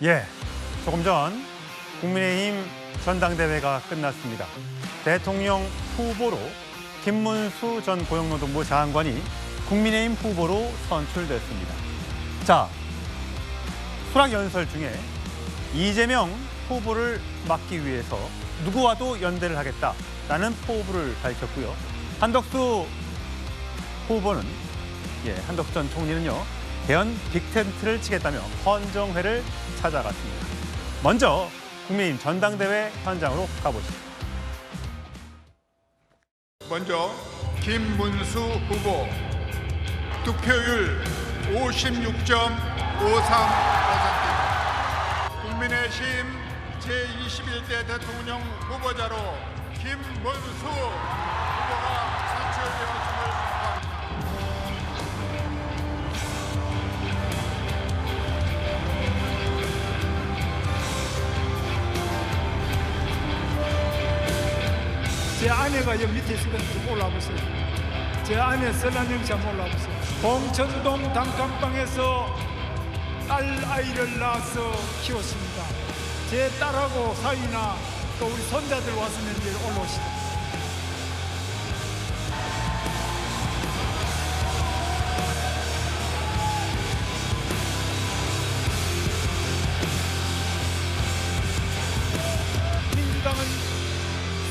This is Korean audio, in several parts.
예, 조금 전 국민의힘 전당대회가 끝났습니다. 대통령 후보로 김문수 전 고용노동부 장관이 국민의힘 후보로 선출됐습니다. 자, 수락연설 중에 이재명 후보를 막기 위해서 누구와도 연대를 하겠다라는 포부를 밝혔고요. 한덕수 후보는, 한덕수 전 총리는요, 대연 빅텐트를 치겠다며 헌정회를 찾아갔습니다. 먼저 국민의힘 전당대회 현장으로 가보시죠. 먼저 김문수 후보 득표율 56.53%, 국민의힘 제21대 대통령 후보자로 김문수 후보가 선출되었음을 제 아내가 여기 밑에 있으니까 좀 올라보세요. 제 아내 설란영 씨 한번 올라보세요. 봉천동 단칸방에서 딸 아이를 낳아서 키웠습니다. 제 딸하고 사위나 또 우리 손자들 왔으면 이제 올라오시죠. 민주당은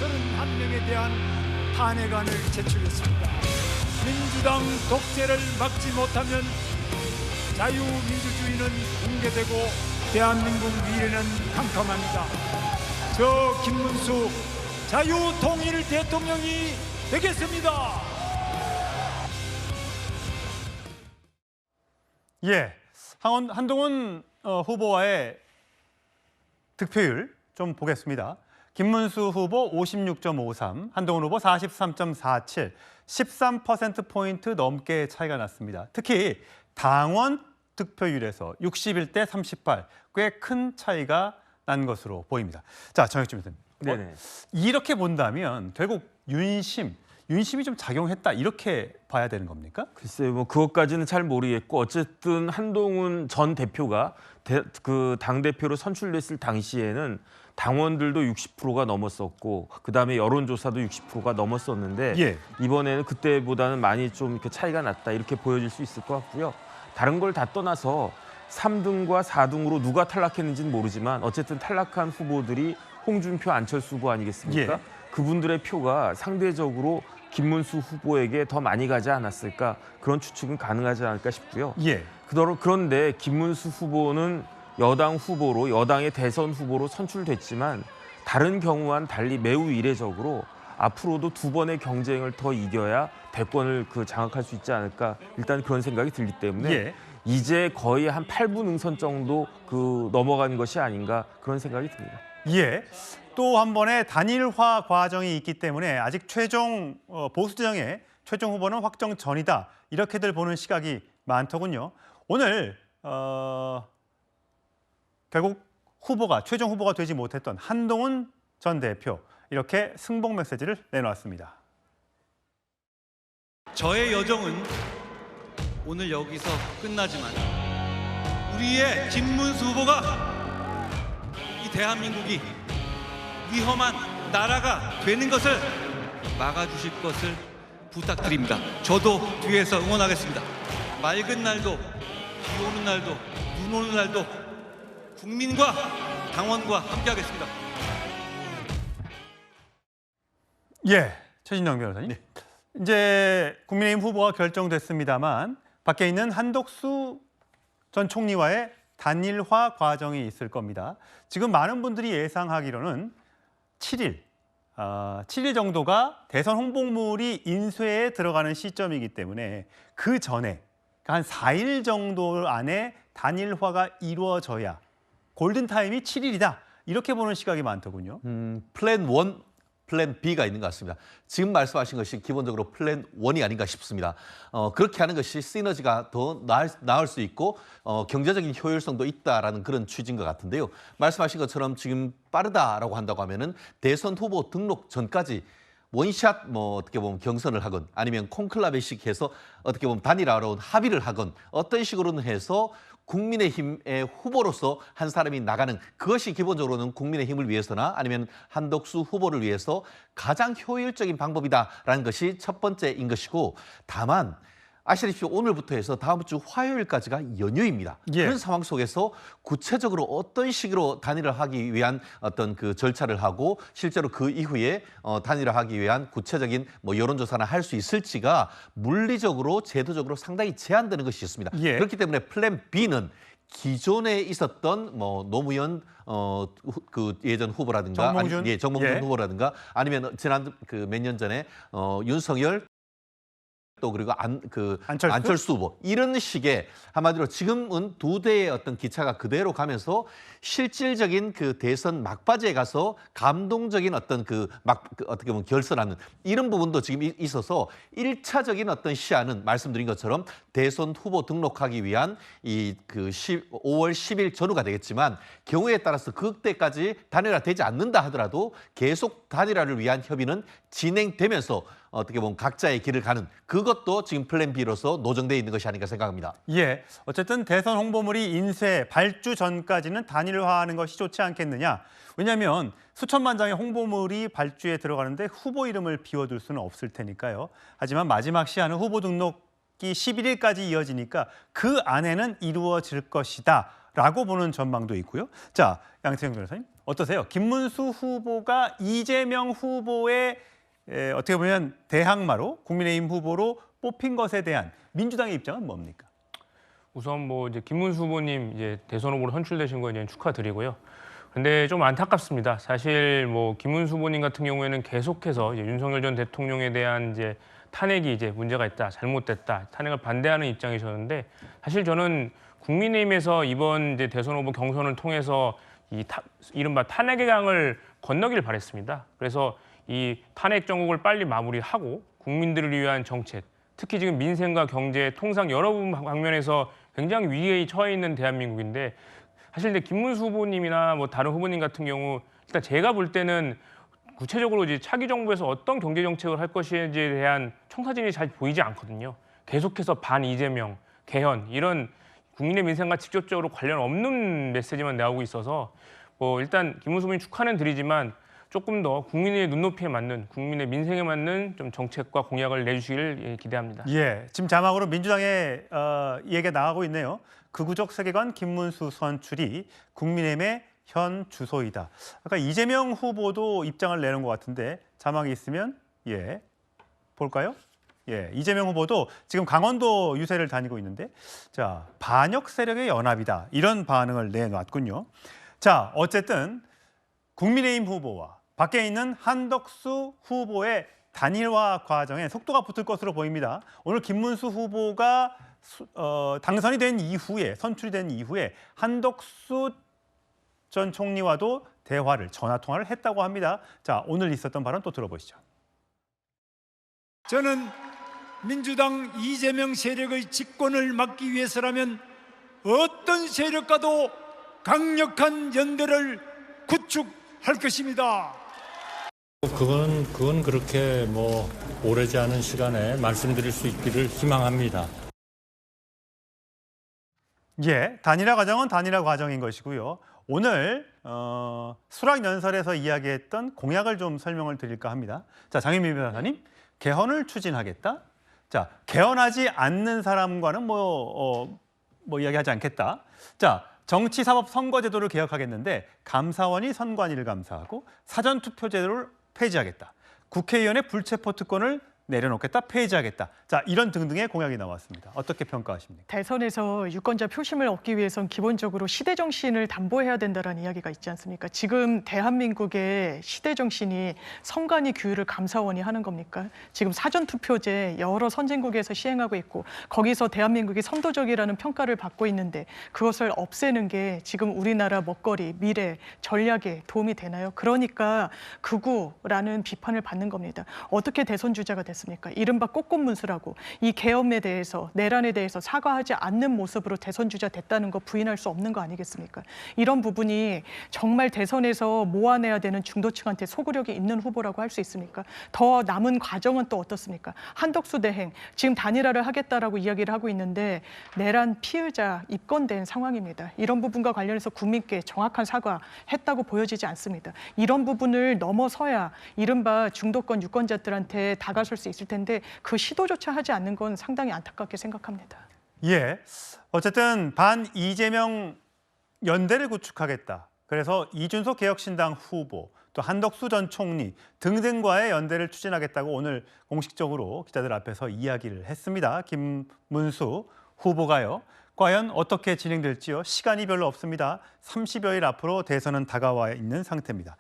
31명에 대한 탄핵안을 제출했습니다. 민주당 독재를 막지 못하면 자유민주주의는 붕괴되고 대한민국 미래는 캄캄합니다. 저 김문수 자유통일 대통령이 되겠습니다. 한동훈 후보와의 득표율 좀 보겠습니다. 김문수 후보 56.53, 한동훈 후보 43.47, 13%포인트 넘게 차이가 났습니다. 특히 당원 득표율에서 61대 38, 꽤 큰 차이가 난 것으로 보입니다. 자, 정혁준 교수님. 이렇게 본다면 결국 윤심이 좀 작용했다, 이렇게 봐야 되는 겁니까? 글쎄요, 뭐 그것까지는 잘 모르겠고, 어쨌든 한동훈 전 대표가 그 당대표로 선출됐을 당시에는 당원들도 60%가 넘었었고, 그다음에 여론조사도 60%가 넘었었는데, 이번에는 그때보다는 많이 좀 이렇게 차이가 났다, 이렇게 보여질 수 있을 것 같고요. 다른 걸 다 떠나서 3등과 4등으로 누가 탈락했는지는 모르지만 어쨌든 탈락한 후보들이 홍준표, 안철수 후보 아니겠습니까? 그분들의 표가 상대적으로 김문수 후보에게 더 많이 가지 않았을까, 그런 추측은 가능하지 않을까 싶고요. 그런데 김문수 후보는 여당 후보로, 여당의 대선 후보로 선출됐지만 다른 경우와는 달리 매우 이례적으로 앞으로도 2번의 경쟁을 더 이겨야 대권을 장악할 수 있지 않을까, 일단 그런 생각이 들기 때문에 이제 거의 한 8분 응선 정도 넘어간 것이 아닌가, 그런 생각이 듭니다. 또 한 번의 단일화 과정이 있기 때문에 아직 최종 보수정의 최종 후보는 확정 전이다, 이렇게들 보는 시각이 많더군요. 오늘 결국 최종 후보가 되지 못했던 한동훈 전 대표, 이렇게 승복 메시지를 내놓았습니다. 저의 여정은 오늘 여기서 끝나지만 우리의 김문수 후보가 이 대한민국이 위험한 나라가 되는 것을 막아주실 것을 부탁드립니다. 저도 뒤에서 응원하겠습니다. 맑은 날도, 비 오는 날도, 눈 오는 날도 국민과 당원과 함께하겠습니다. 최진영 변호사님. 이제 국민의힘 후보가 결정됐습니다만 밖에 있는 한덕수 전 총리와의 단일화 과정이 있을 겁니다. 지금 많은 분들이 예상하기로는 7일 정도가 대선 홍보물이 인쇄에 들어가는 시점이기 때문에 그 전에 한 4일 정도 안에 단일화가 이루어져야 골든타임이 7일이다, 이렇게 보는 시각이 많더군요. 플랜 1, 플랜 B가 있는 것 같습니다. 지금 말씀하신 것이 기본적으로 플랜 1이 아닌가 싶습니다. 그렇게 하는 것이 시너지가 더 나을 수 있고 경제적인 효율성도 있다라는 그런 취지인 것 같은데요. 말씀하신 것처럼 지금 빠르다라고 한다고 하면은 대선 후보 등록 전까지 원샷 어떻게 보면 경선을 하건 아니면 콘클라베식 해서 어떻게 보면 단일화로 합의를 하건 어떤 식으로는 해서 국민의힘의 후보로서 한 사람이 나가는 그것이 기본적으로는 국민의힘을 위해서나 아니면 한덕수 후보를 위해서 가장 효율적인 방법이다라는 것이 첫 번째인 것이고 다만 아시다시피 오늘부터 해서 다음 주 화요일까지가 연휴입니다. 예. 그런 상황 속에서 구체적으로 어떤 식으로 단일화 하기 위한 어떤 그 절차를 하고 실제로 그 이후에 단일화 하기 위한 구체적인 뭐 여론조사나 할 수 있을지가 물리적으로 제도적으로 상당히 제한되는 것이 있습니다. 예. 그렇기 때문에 플랜 B는 기존에 있었던 뭐 노무현 그 예전 후보라든가 정몽준. 정몽준 예. 후보라든가 아니면 지난 그 몇 년 전에 윤석열 또 그리고 안철수 후보 이런 식의 한마디로 지금은 두 대의 어떤 기차가 그대로 가면서 실질적인 그 대선 막바지에 가서 감동적인 어떤 어떻게 보면 결선하는 이런 부분도 지금 있어서 1차적인 어떤 시야는 말씀드린 것처럼 대선 후보 등록하기 위한 이 5월 10일 전후가 되겠지만 경우에 따라서 그때까지 단일화되지 않는다 하더라도 계속 단일화를 위한 협의는 진행되면서 어떻게 보면 각자의 길을 가는 그것도 지금 플랜 B로서 노정되어 있는 것이 아닌가 생각합니다. 예, 어쨌든 대선 홍보물이 인쇄 발주 전까지는 단일화하는 것이 좋지 않겠느냐. 왜냐하면 수천만 장의 홍보물이 발주에 들어가는데 후보 이름을 비워둘 수는 없을 테니까요. 하지만 마지막 시한은 후보 등록이 11일까지 이어지니까 그 안에는 이루어질 것이다 라고 보는 전망도 있고요. 자, 양태형 변호사님 어떠세요? 김문수 후보가 이재명 후보의 어떻게 보면 대항마로 국민의힘 후보로 뽑힌 것에 대한 민주당의 입장은 뭡니까? 우선 뭐 이제 김문수 후보님 이제 대선 후보로 선출되신 거 이제 축하드리고요. 근데 좀 안타깝습니다. 사실 뭐 김문수 후보님 같은 경우에는 계속해서 이제 윤석열 전 대통령에 대한 이제 탄핵이 이제 문제가 있다, 잘못됐다, 탄핵을 반대하는 입장이셨는데 사실 저는 국민의힘에서 이번 이제 대선 후보 경선을 통해서 이른바 탄핵의 강을 건너기를 바랬습니다. 그래서 이 탄핵 정국을 빨리 마무리하고 국민들을 위한 정책, 특히 지금 민생과 경제, 통상 여러 방면에서 굉장히 위기에 처해 있는 대한민국인데 사실 근데 김문수 후보님이나 뭐 다른 후보님 같은 경우 일단 제가 볼 때는 구체적으로 이제 차기 정부에서 어떤 경제 정책을 할 것인지에 대한 청사진이 잘 보이지 않거든요. 계속해서 반 이재명, 개헌 이런 국민의 민생과 직접적으로 관련 없는 메시지만 나오고 있어서 뭐 일단 김문수 후보님 축하는 드리지만 조금 더 국민의 눈높이에 맞는 국민의 민생에 맞는 좀 정책과 공약을 내주시길 기대합니다. 예, 지금 자막으로 민주당의 얘기가 나가고 있네요. 극우적 세계관 김문수 선출이 국민의힘의 현 주소이다. 아까 이재명 후보도 입장을 내는 것 같은데 자막이 있으면 예 볼까요? 예, 이재명 후보도 지금 강원도 유세를 다니고 있는데 자 반역 세력의 연합이다 이런 반응을 내놨군요. 자 어쨌든 국민의힘 후보와 밖에 있는 한덕수 후보의 단일화 과정에 속도가 붙을 것으로 보입니다. 오늘 김문수 후보가 당선이 된 이후에 선출이 된 이후에 한덕수 전 총리와도 대화를 전화 통화를 했다고 합니다. 자 오늘 있었던 발언 또 들어보시죠. 저는 민주당 이재명 세력의 집권을 막기 위해서라면 어떤 세력과도 강력한 연대를 구축할 것입니다. 그건 그렇게 뭐 오래지 않은 시간에 말씀드릴 수 있기를 희망합니다. 예, 단일화 과정은 단일화 과정인 것이고요. 오늘 수락연설에서 이야기했던 공약을 좀 설명을 드릴까 합니다. 자, 장윤미 변호사님, 개헌을 추진하겠다. 자, 개헌하지 않는 사람과는 뭐 이야기하지 않겠다. 자, 정치사법선거제도를 개혁하겠는데 감사원이 선관위를 감사하고 사전투표제도를 폐지하겠다. 국회의원의 불체포 특권을 내려놓겠다, 폐지하겠다. 자, 이런 등등의 공약이 나왔습니다. 어떻게 평가하십니까? 대선에서 유권자 표심을 얻기 위해선 기본적으로 시대 정신을 담보해야 된다는 이야기가 있지 않습니까? 지금 대한민국의 시대 정신이 선관위 규율을 감사원이 하는 겁니까? 지금 사전투표제 여러 선진국에서 시행하고 있고 거기서 대한민국이 선도적이라는 평가를 받고 있는데 그것을 없애는 게 지금 우리나라 먹거리, 미래, 전략에 도움이 되나요? 그러니까 극우라는 비판을 받는 겁니다. 어떻게 대선 주자가 됐습니까? 아니었습니까? 이른바 꽃꽃문수라고 이 계엄에 대해서 내란에 대해서 사과하지 않는 모습으로 대선 주자 됐다는 거 부인할 수 없는 거 아니겠습니까? 이런 부분이 정말 대선에서 모아내야 되는 중도층한테 소구력이 있는 후보라고 할 수 있습니까? 더 남은 과정은 또 어떻습니까? 한덕수 대행 지금 단일화를 하겠다라고 이야기를 하고 있는데 내란 피의자 입건된 상황입니다. 이런 부분과 관련해서 국민께 정확한 사과했다고 보여지지 않습니다. 이런 부분을 넘어서야 이른바 중도권 유권자들한테 다가설 수 있을 텐데 그 시도조차 하지 않는 건 상당히 안타깝게 생각합니다. 예, 어쨌든 반 이재명 연대를 구축하겠다. 그래서 이준석 개혁신당 후보, 또 한덕수 전 총리 등등과의 연대를 추진하겠다고 오늘 공식적으로 기자들 앞에서 이야기를 했습니다. 김문수 후보가요. 과연 어떻게 진행될지요? 시간이 별로 없습니다. 30여일 앞으로 대선은 다가와 있는 상태입니다.